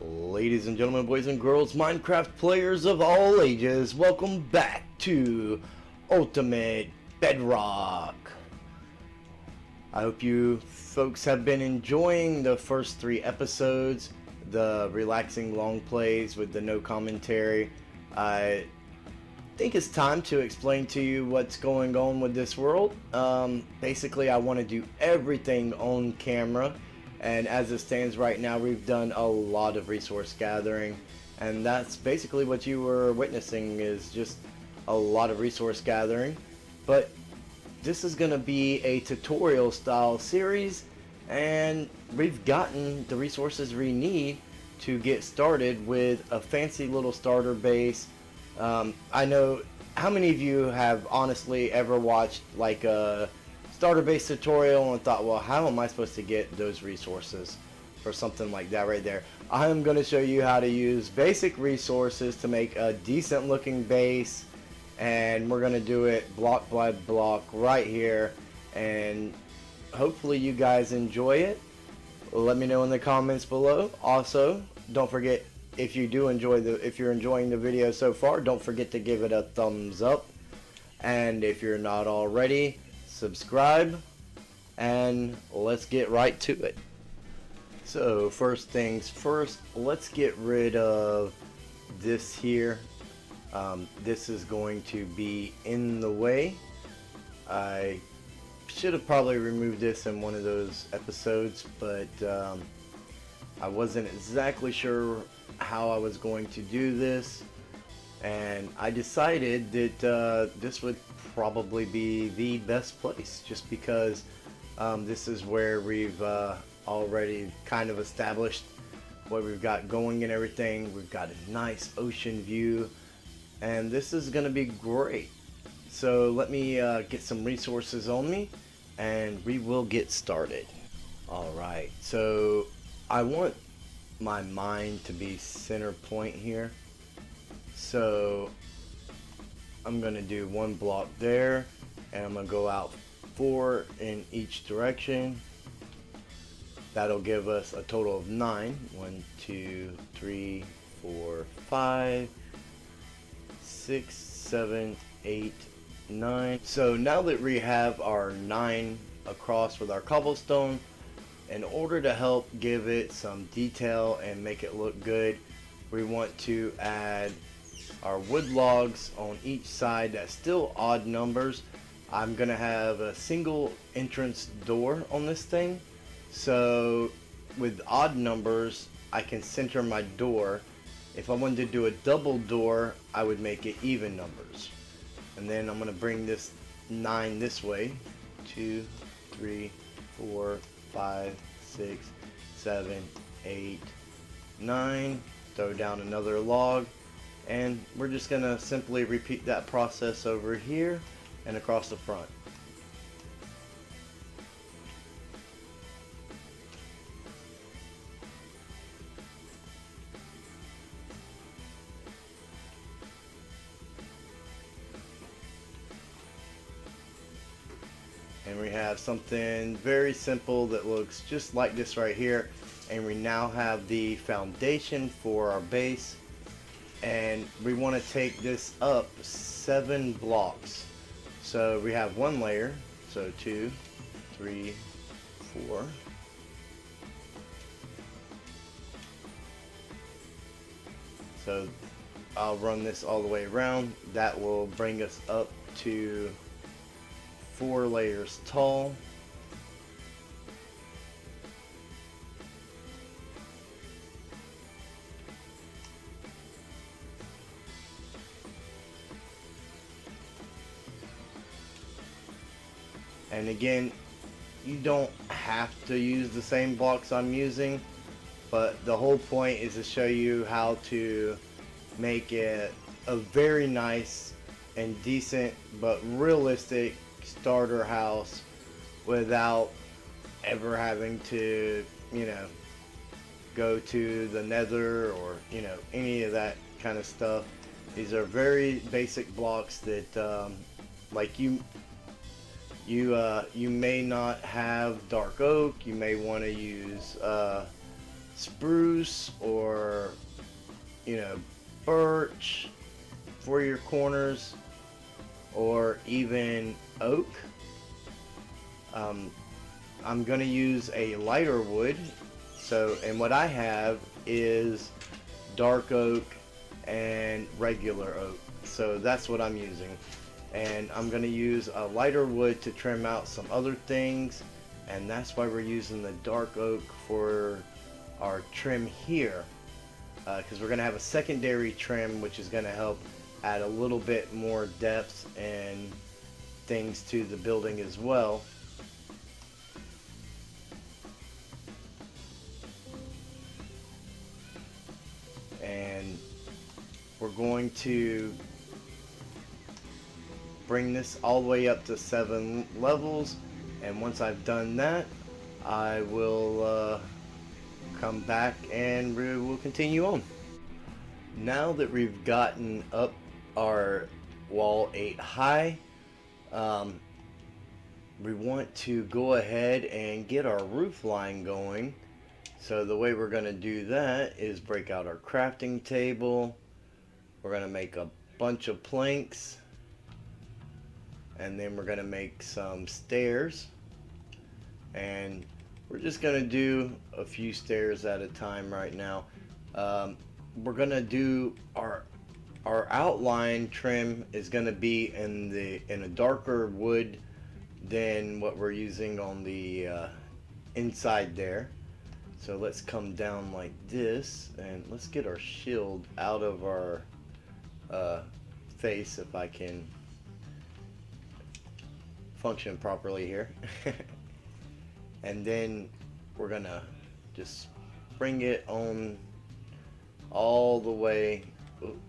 Ladies and gentlemen, boys and girls, Minecraft players of all ages, welcome back to Ultimate Bedrock. I hope you folks have been enjoying the first 3 episodes, the relaxing long plays with the no commentary. I think it's time to explain to you what's going on with this world. Basically, I want to do everything on camera. And as it stands right now, we've done a lot of resource gathering, and that's basically what you were witnessing, is just a lot of resource gathering. But this is going to be a tutorial style series, and we've gotten the resources we need to get started with a fancy little starter base. I know, how many of you have honestly ever watched like a starter base tutorial and thought, well, how am I supposed to get those resources for something like that right there? I am going to show you how to use basic resources to make a decent looking base, and we're going to do it block by block right here, and hopefully you guys enjoy it. Let me know in the comments below. Also, don't forget, if you're enjoying the video so far, don't forget to give it a thumbs up, and if you're not already, subscribe, and let's get right to it. So first things first, let's get rid of this here. This is going to be in the way. I should have probably removed this in one of those episodes, but I wasn't exactly sure how I was going to do this, and I decided that this would probably be the best place, just because this is where we've already kind of established what we've got going and everything. We've got a nice ocean view, and this is gonna be great. So let me get some resources on me, and we will get started. Alright, so I want my mine to be center point here, so I'm going to do 1 block there, and I'm going to go out 4 in each direction. That'll give us a total of 9. 1, 2, 3, 4, 5, 6, 7, 8, 9. So now that we have our 9 across with our cobblestone, in order to help give it some detail and make it look good, we want to add our wood logs on each side. That's still odd numbers. I'm gonna have a single entrance door on this thing, so with odd numbers I can center my door. If I wanted to do a double door, I would make it even numbers. And then I'm gonna bring this 9 this way. 2, 3, 4, 5, 6, 7, 8, 9. Throw down another log, and we're just going to simply repeat that process over here and across the front. And we have something very simple that looks just like this right here, and we now have the foundation for our base. And we want to take this up 7 blocks. So we have 1 layer, so 2, 3, 4. So I'll run this all the way around. That will bring us up to 4 layers tall. And again, you don't have to use the same blocks I'm using, but the whole point is to show you how to make it a very nice and decent but realistic starter house without ever having to, go to the nether or, any of that kind of stuff. These are very basic blocks that, like you may not have dark oak. You may want to use spruce or, you know, birch for your corners, or even oak. I'm gonna use a lighter wood. So, and what I have is dark oak and regular oak. So that's what I'm using. And I'm gonna use a lighter wood to trim out some other things, and that's why we're using the dark oak for our trim here, because we're gonna have a secondary trim which is gonna help add a little bit more depth and things to the building as well. And we're going to bring this all the way up to 7 levels, and once I've done that, I will come back and we will continue on. Now that we've gotten up our wall 8 high, we want to go ahead and get our roof line going. So the way we're going to do that is break out our crafting table. We're going to make a bunch of planks, and then we're going to make some stairs, and we're just going to do a few stairs at a time right now. We're going to do our outline trim is going to be in a darker wood than what we're using on the inside there. So let's come down like this, and let's get our shield out of our face if I can function properly here. And then we're gonna just bring it on all the way. Ooh.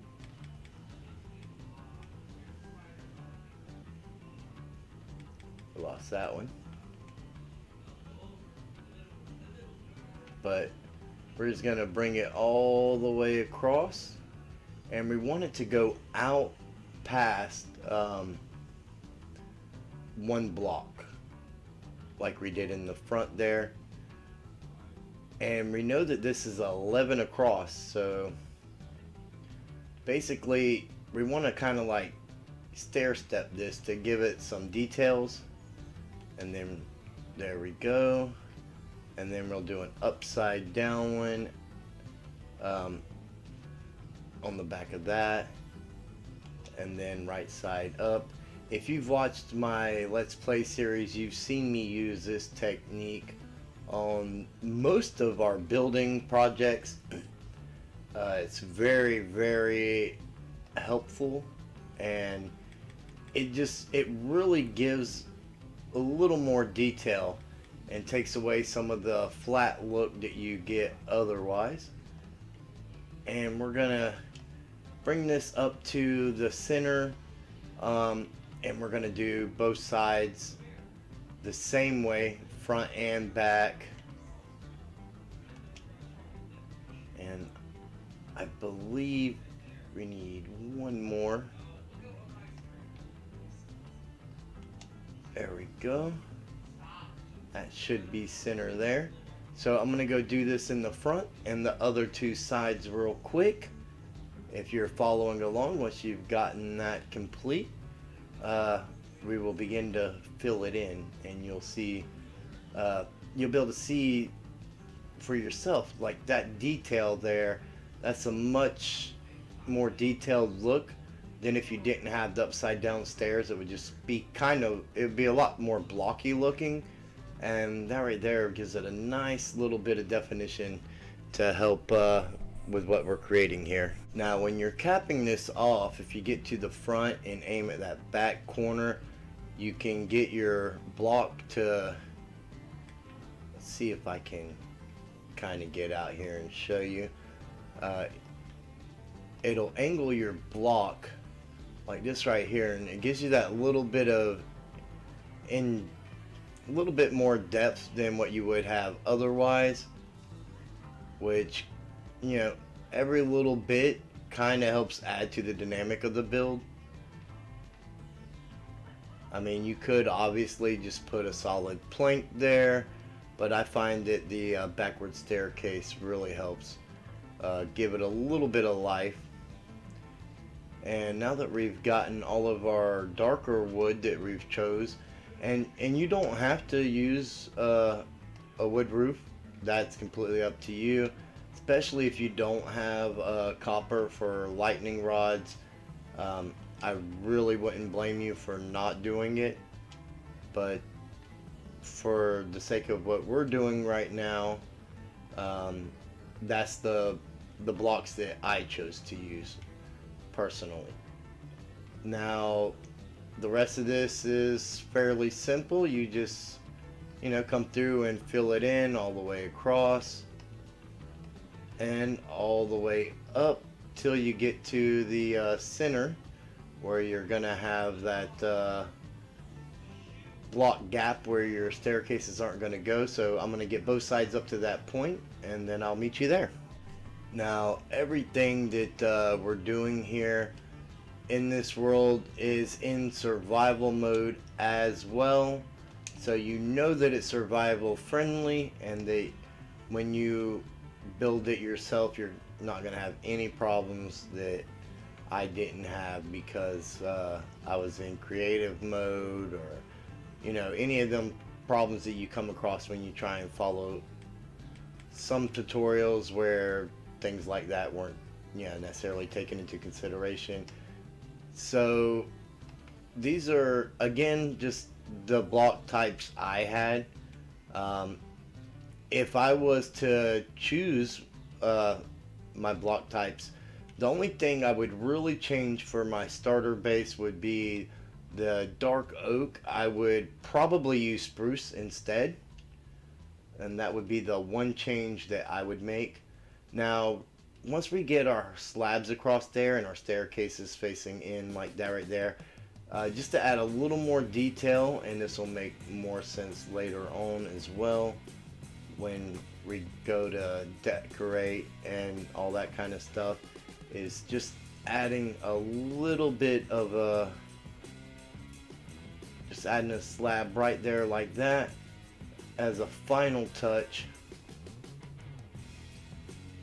Lost that one. But we're just gonna bring it all the way across, and we want it to go out past 1 block like we did in the front there. And we know that this is 11 across, so basically we want to kind of like stair step this to give it some details. And then there we go. And then we'll do an upside down one on the back of that, and then right side up. If you've watched my Let's Play series, you've seen me use this technique on most of our building projects. It's very, very helpful, and it really gives a little more detail and takes away some of the flat look that you get otherwise. And we're gonna bring this up to the center, and we're gonna do both sides the same way, front and back. And I believe we need one more. There we go. That should be center there. So I'm gonna go do this in the front and the other 2 sides real quick. If you're following along, once you've gotten that complete, we will begin to fill it in, and you'll see, you'll be able to see for yourself, like that detail there. That's a much more detailed look than if you didn't have the upside down stairs. It would just be it would be a lot more blocky looking. And that right there gives it a nice little bit of definition to help with what we're creating here. Now when you're capping this off, if you get to the front and aim at that back corner, you can get your block to, let's see if I can kind of get out here and show you. It'll angle your block like this right here, and it gives you that little bit of a little bit more depth than what you would have otherwise, which, you know, every little bit kind of helps add to the dynamic of the build. I mean, you could obviously just put a solid plank there, but I find that the backward staircase really helps give it a little bit of life. And now that we've gotten all of our darker wood that we've chose, and you don't have to use a wood roof, that's completely up to you, especially if you don't have copper for lightning rods. I really wouldn't blame you for not doing it, but for the sake of what we're doing right now, that's the blocks that I chose to use personally. Now the rest of this is fairly simple. You just, you know, come through and fill it in all the way across and all the way up till you get to the center, where you're gonna have that block gap where your staircases aren't gonna go. So I'm gonna get both sides up to that point, and then I'll meet you there. Now everything that we're doing here in this world is in survival mode as well, so you know that it's survival friendly, and that when you build it yourself, you're not gonna have any problems that I didn't have because I was in creative mode, or you know, any of them problems that you come across when you try and follow some tutorials where things like that weren't, you know, necessarily taken into consideration. So these are, again, just the block types I had. If I was to choose my block types, the only thing I would really change for my starter base would be the dark oak. I would probably use spruce instead, and that would be the one change that I would make. Now once we get our slabs across there and our staircases facing in like that right there, just to add a little more detail, and this will make more sense later on as well when we go to decorate and all that kind of stuff, is just adding a little bit of a, just adding a slab right there like that as a final touch.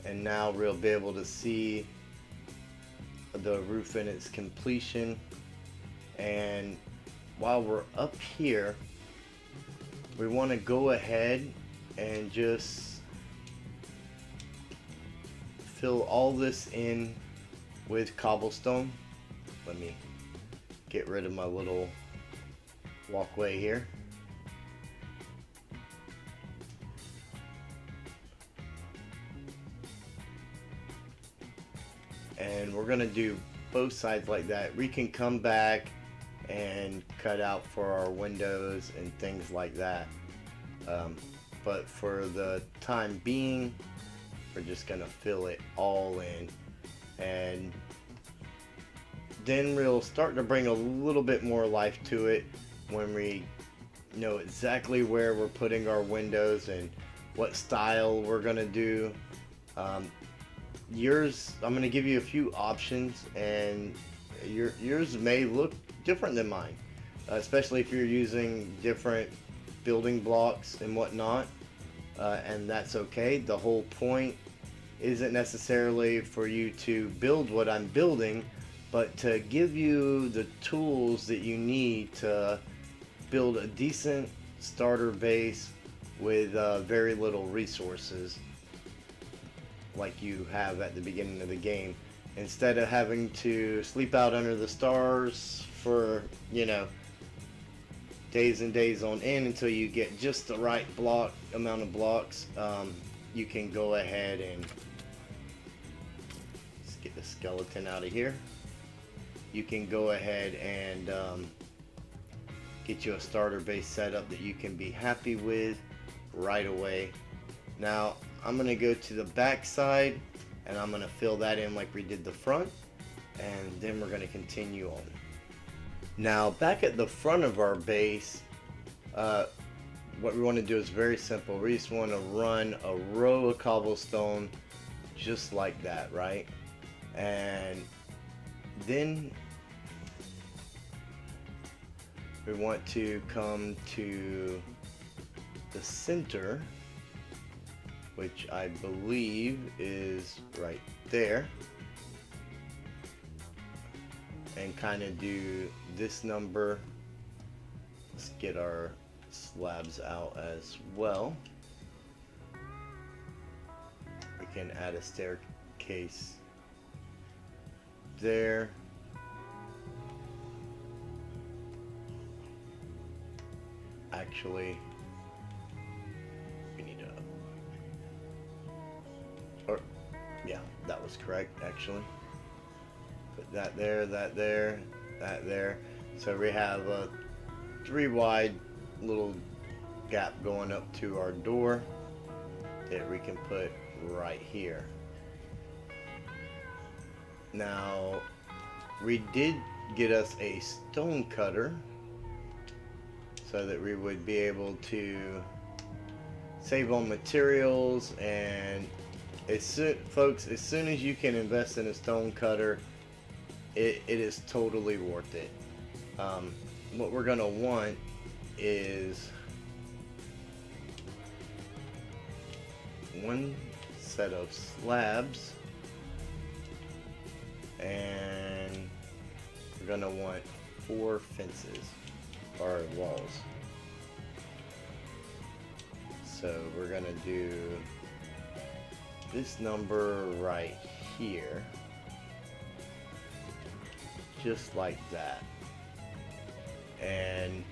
And now we'll be able to see the roof in its completion. And while we're up here, we want to go ahead and just fill all this in with cobblestone. Let me get rid of my little walkway here. And we're gonna do both sides like that. We can come back and cut out for our windows and things like that, but for the time being, we're just gonna fill it all in, and then we'll start to bring a little bit more life to it when we know exactly where we're putting our windows and what style we're gonna do. Yours, I'm going to give you a few options, and yours may look different than mine, especially if you're using different building blocks and whatnot, and that's okay. The whole point isn't necessarily for you to build what I'm building, but to give you the tools that you need to build a decent starter base with very little resources, like you have at the beginning of the game, instead of having to sleep out under the stars for, you know, days and days on end until you get just the right amount of blocks. You can go ahead and let's get the skeleton out of here. You can go ahead and get you a starter base setup that you can be happy with right away. Now I'm going to go to the back side, and I'm going to fill that in like we did the front, and then we're going to continue on. Now back at the front of our base, what we want to do is very simple. We just want to run a row of cobblestone just like that, right? And then we want to come to the center, which I believe is right there, and kind of do this number. Let's get our slabs out as well. We can add a staircase there. Actually, we need or yeah, that was correct actually. Put that there, that there, that there. So we have a 3 wide little gap going up to our door that we can put right here. Now, we did get us a stone cutter so that we would be able to save on materials, and folks, as soon as you can invest in a stone cutter, it is totally worth it. What we're gonna want is one set of slabs, and we're gonna want 4 fences or walls. So we're gonna do this number right here, just like that. And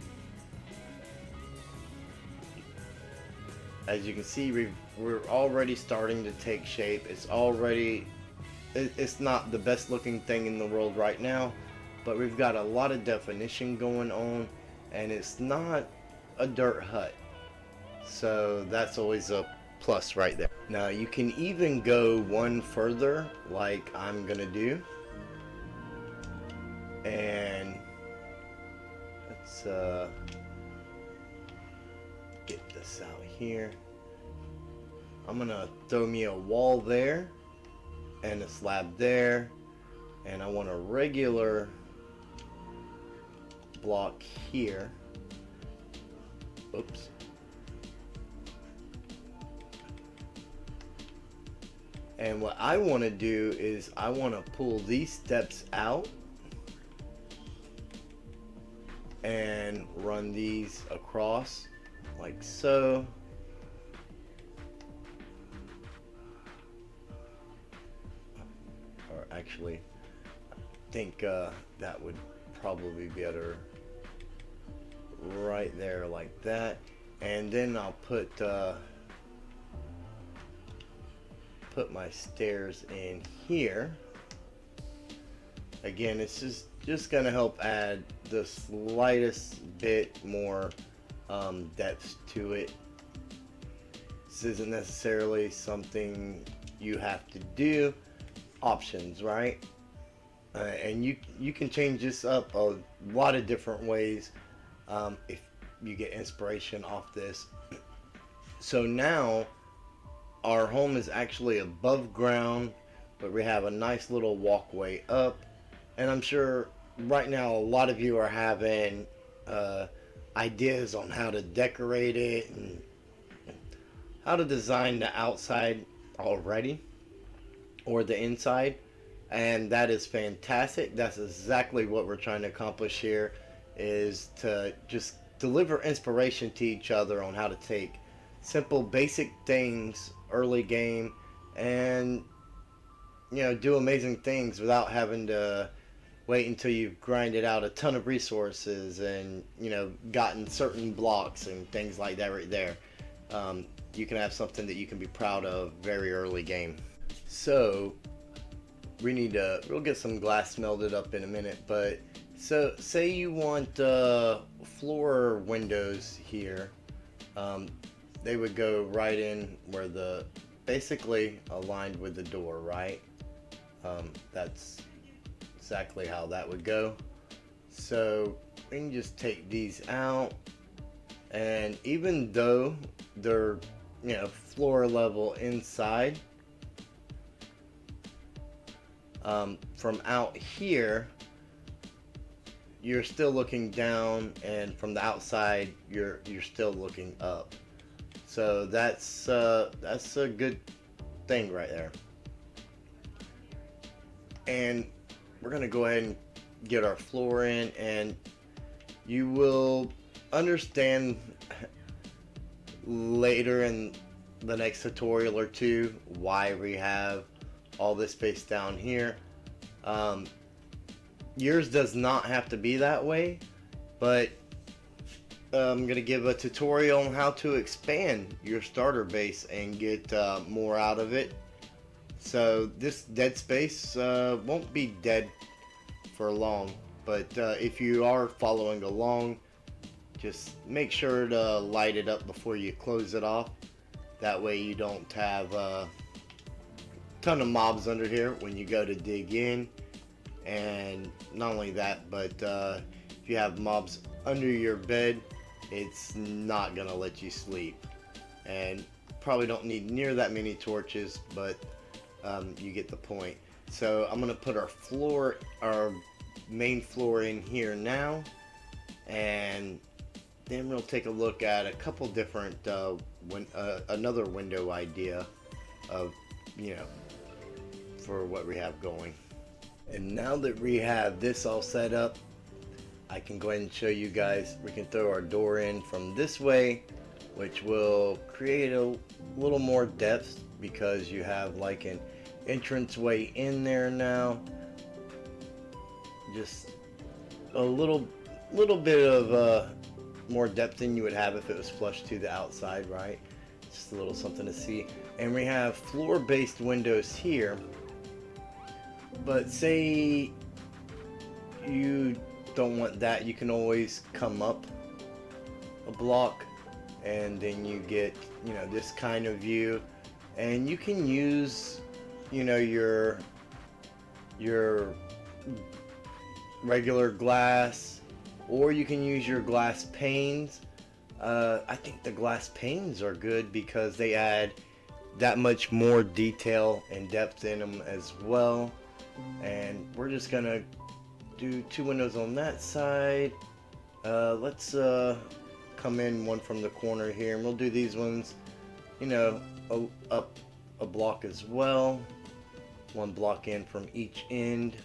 as you can see, we're already starting to take shape. It's not the best looking thing in the world right now, but we've got a lot of definition going on, and it's not a dirt hut, so that's always a plus right there. Now you can even go one further, like I'm gonna do, and let's get this out here. I'm gonna throw me a wall there and a slab there, and I want a regular block here. Oops. And what I want to do is I want to pull these steps out and run these across like so. Or actually, I think that would probably be better right there like that. And then I'll put my stairs in here. Again, it's just gonna help add the slightest bit more depth to it. This isn't necessarily something you have to do. Options, right? And you can change this up a lot of different ways if you get inspiration off this. So now our home is actually above ground, but we have a nice little walkway up, and I'm sure right now a lot of you are having ideas on how to decorate it and how to design the outside already, or the inside, and that is fantastic. That's exactly what we're trying to accomplish here, is to just deliver inspiration to each other on how to take simple basic things early game and do amazing things without having to wait until you've grinded out a ton of resources and gotten certain blocks and things like that right there. You can have something that you can be proud of very early game. So we'll get some glass melted up in a minute, but so say you want floor windows here. They would go right in where basically aligned with the door, right? That's exactly how that would go. So we can just take these out, and even though they're floor level inside, from out here you're still looking down, and from the outside you're still looking up. So that's a good thing right there. And we're gonna go ahead and get our floor in, and you will understand later in the next tutorial or two why we have all this space down here. Yours does not have to be that way, but I'm gonna give a tutorial on how to expand your starter base and get more out of it. So this dead space won't be dead for long, but if you are following along, just make sure to light it up before you close it off. That way you don't have a ton of mobs under here when you go to dig in. And not only that, but if you have mobs under your bed, it's not gonna let you sleep. And probably don't need near that many torches, but you get the point. So I'm gonna put our main floor in here now, and then we'll take a look at a couple different another window idea of, you know, for what we have going. And now that we have this all set up, I can go ahead and show you guys. We can throw our door in from this way, which will create a little more depth because you have like an entranceway in there now. Just a little bit of more depth than you would have if it was flush to the outside, right? Just a little something to see. And we have floor-based windows here, but say you don't want that, you can always come up a block and then you get, you know, this kind of view, and you can use, you know, your regular glass, or you can use your glass panes. I think the glass panes are good because they add that much more detail and depth in them as well. And we're just gonna do 2 windows on that side. Let's come in one from the corner here, and we'll do these ones, you know, up a block as well. 1 block in from each end.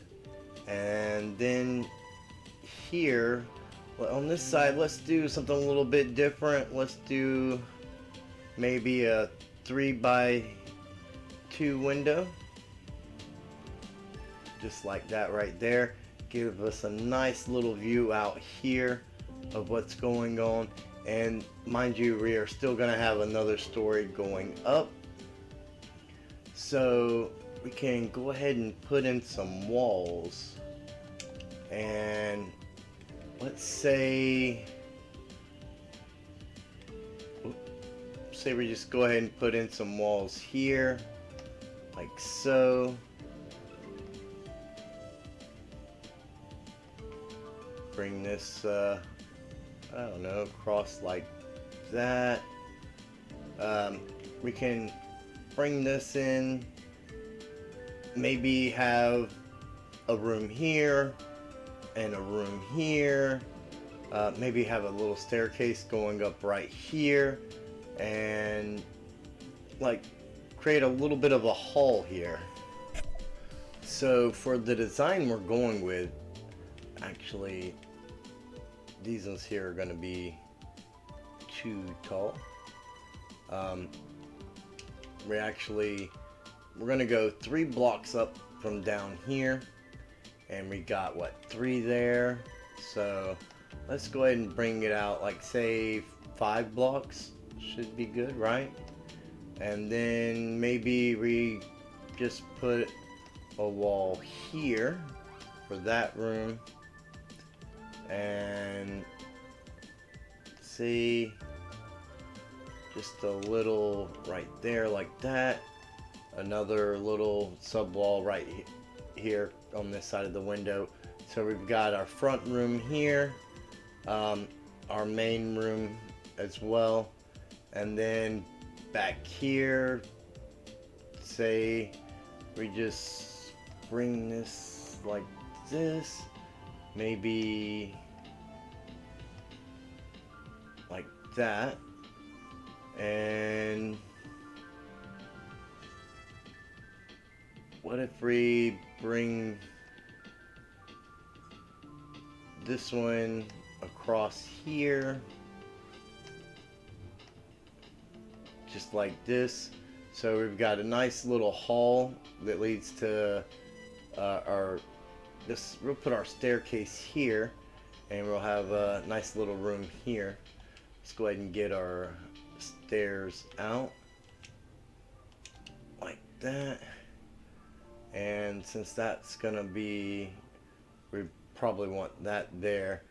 And then here, on this side, let's do something a little bit different. Let's do maybe a 3x2 window. Just like that right there. Give us a nice little view out here of what's going on. And mind you, we are still going to have another story going up. So we can go ahead and put in some walls. And let's say we just go ahead and put in some walls here, like so. Bring this, I don't know, across like that. We can bring this in, maybe have a room here and a room here. Maybe have a little staircase going up right here, and like create a little bit of a hall here. So for the design we're going with, actually these ones here are going to be too tall. We're going to go 3 blocks up from down here, and we got what, 3 there. So let's go ahead and bring it out, like say 5 blocks should be good, right? And then maybe we just put a wall here for that room, and see, just a little right there like that. Another little sub wall right here on this side of the window. So we've got our front room here, our main room as well, and then back here, say we just bring this like this, maybe like that, And what if we bring this one across here, just like this? So we've got a nice little hall that leads to we'll put our staircase here, and we'll have a nice little room here. Let's go ahead and get our stairs out like that. And since that's gonna be, we probably want that there,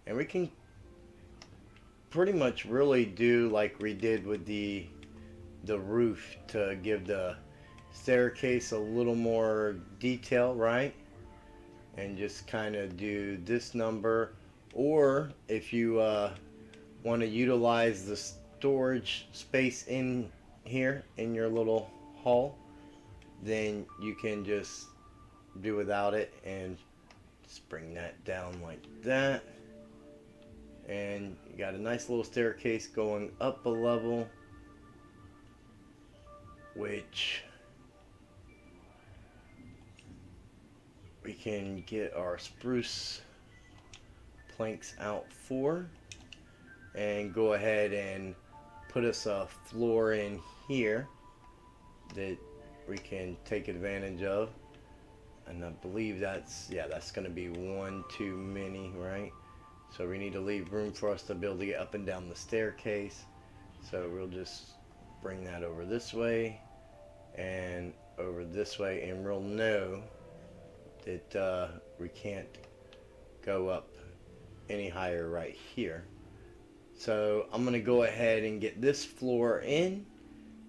and we can pretty much really do like we did with the roof to give the staircase a little more detail, right? And just kind of do this number, or if you want to utilize the storage space in here in your little hall, then you can just do without it and just bring that down like that. And you got a nice little staircase going up a level, which we can get our spruce planks out for, and go ahead and put us a floor in here that we can take advantage of. And I believe that's going to be one too many, right? So we need to leave room for us to be able to get up and down the staircase. So we'll just bring that over this way and over this way, and we'll know that we can't go up any higher right here. So I'm gonna go ahead and get this floor in,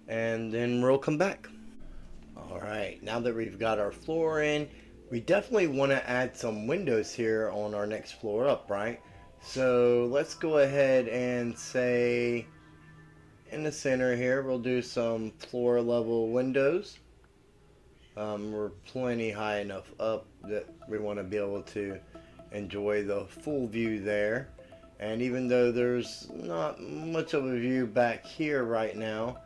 and then we'll come back. Alright, now that we've got our floor in, we definitely want to add some windows here on our next floor up, right? So let's go ahead and say in the center here we'll do some floor level windows. We're plenty high enough up that we want to be able to enjoy the full view there. And even though there's not much of a view back here right now,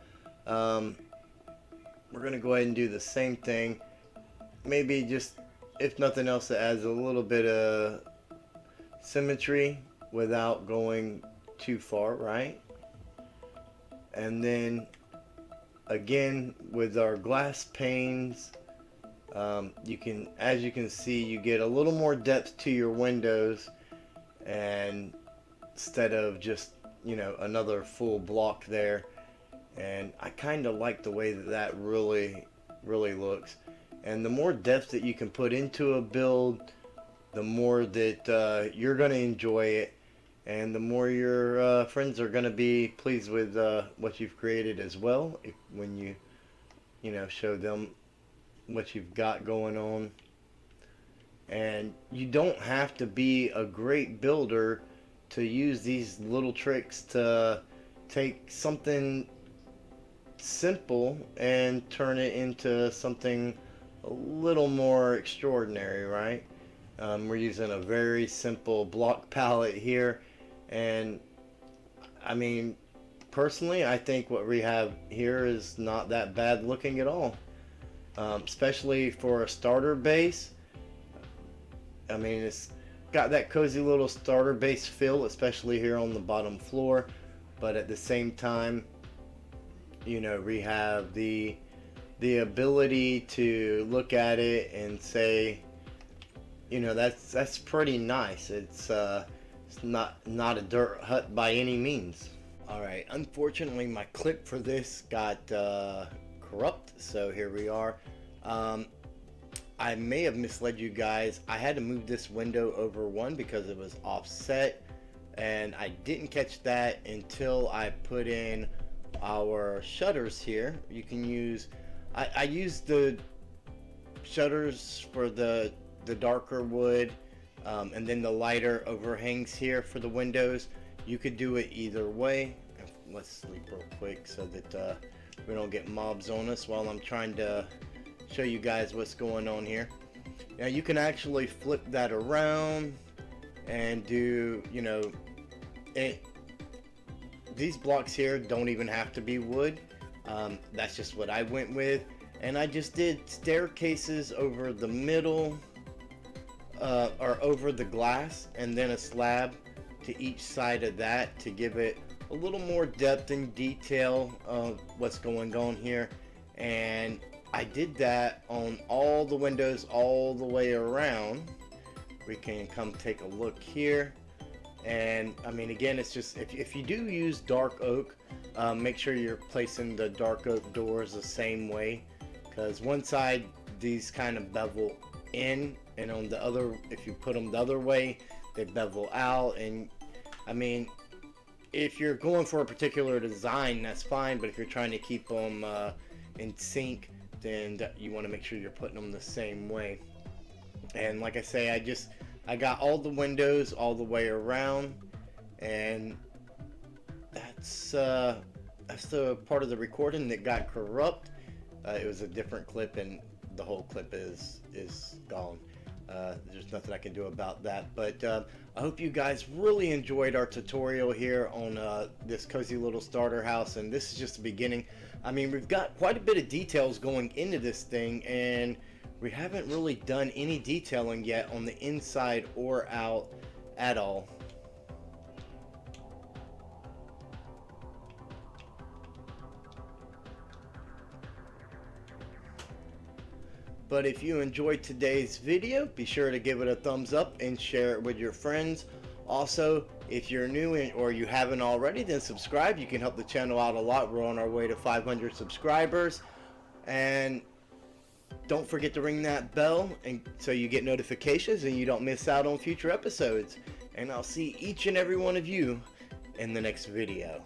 we're going to go ahead and do the same thing. Maybe just, if nothing else, it adds a little bit of symmetry without going too far, right? And then again with our glass panes, you can, as you can see, you get a little more depth to your windows, and instead of just, you know, another full block there. And I kind of like the way that that really looks. And the more depth that you can put into a build, the more that you're going to enjoy it, and the more your friends are going to be pleased with what you've created as well, when you know, show them what you've got going on. And you don't have to be a great builder to use these little tricks to take something simple and turn it into something a little more extraordinary, right? We're using a very simple block palette here, and I mean, personally, I think what we have here is not that bad looking at all, especially for a starter base. I mean, it's got that cozy little starter base feel, especially here on the bottom floor, but at the same time, you know, we have the ability to look at it and say, you know, that's pretty nice. It's not a dirt hut by any means. All right, unfortunately my clip for this got corrupt, so here we are. I may have misled you guys. I had to move this window over one because it was offset, and I didn't catch that until I put in our shutters here. You can use, I used the shutters for the darker wood, and then the lighter overhangs here for the windows. You could do it either way. Let's sleep real quick so that we don't get mobs on us while I'm trying to show you guys what's going on here. Now you can actually flip that around and do, you know, these blocks here don't even have to be wood. That's just what I went with. And I just did staircases over the middle, or over the glass, and then a slab to each side of that to give it a little more depth and detail of what's going on here. And I did that on all the windows all the way around. We can come take a look here. And I mean, again, it's just if you do use dark oak, make sure you're placing the dark oak doors the same way, because one side these kind of bevel in, and on the other, if you put them the other way, they bevel out. And I mean, if you're going for a particular design, that's fine, but if you're trying to keep them in sync, then you want to make sure you're putting them the same way. And like I say, I got all the windows all the way around, and that's the part of the recording that got corrupt. It was a different clip, and the whole clip is gone. There's nothing I can do about that, but I hope you guys really enjoyed our tutorial here on this cozy little starter house, and this is just the beginning. I mean, we've got quite a bit of details going into this thing, and we haven't really done any detailing yet on the inside or out at all. But if you enjoyed today's video, be sure to give it a thumbs up and share it with your friends. Also, if you're new or you haven't already, then subscribe. You can help the channel out a lot. We're on our way to 500 subscribers. And don't forget to ring that bell so you get notifications and you don't miss out on future episodes. And I'll see each and every one of you in the next video.